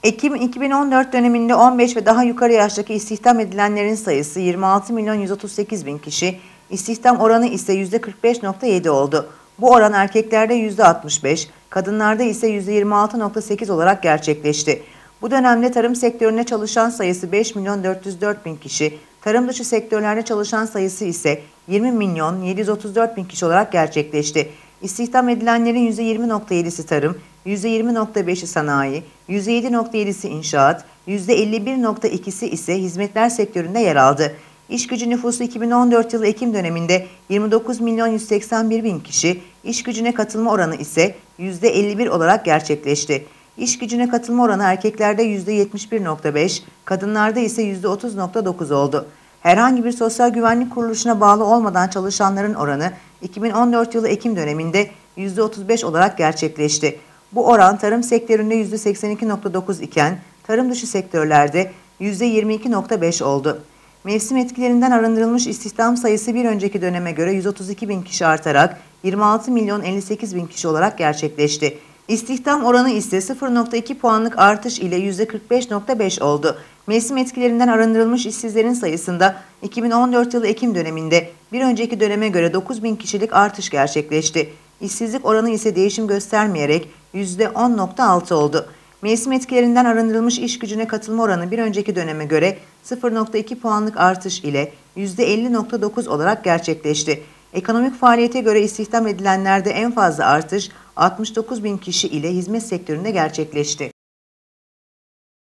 Ekim 2014 döneminde 15 ve daha yukarı yaştaki istihdam edilenlerin sayısı 26.138.000 kişi, istihdam oranı ise %45.7 oldu. Bu oran erkeklerde %65, kadınlarda ise %26.8 olarak gerçekleşti. Bu dönemde tarım sektöründe çalışan sayısı 5.404.000 kişi, tarım dışı sektörlerde çalışan sayısı ise 20.734.000 kişi olarak gerçekleşti. İstihdam edilenlerin %20.7'si tarım, %20.5'i sanayi, %7.7'si inşaat, %51.2'si ise hizmetler sektöründe yer aldı. İş gücü nüfusu 2014 yılı Ekim döneminde 29.181.000 kişi, iş gücüne katılma oranı ise %51 olarak gerçekleşti. İş gücüne katılma oranı erkeklerde %71.5, kadınlarda ise %30.9 oldu. Herhangi bir sosyal güvenlik kuruluşuna bağlı olmadan çalışanların oranı 2014 yılı Ekim döneminde %35 olarak gerçekleşti. Bu oran tarım sektöründe %82.9 iken tarım dışı sektörlerde %22.5 oldu. Mevsim etkilerinden arındırılmış istihdam sayısı bir önceki döneme göre 132.000 kişi artarak 26.058.000 kişi olarak gerçekleşti. İstihdam oranı ise 0.2 puanlık artış ile %45.5 oldu. Mevsim etkilerinden arındırılmış işsizlerin sayısında 2014 yılı Ekim döneminde bir önceki döneme göre 9.000 kişilik artış gerçekleşti. İşsizlik oranı ise değişim göstermeyerek %10.6 oldu. Mevsim etkilerinden arındırılmış iş gücüne katılma oranı bir önceki döneme göre 0.2 puanlık artış ile %50.9 olarak gerçekleşti. Ekonomik faaliyete göre istihdam edilenlerde en fazla artış 69.000 kişi ile hizmet sektöründe gerçekleşti.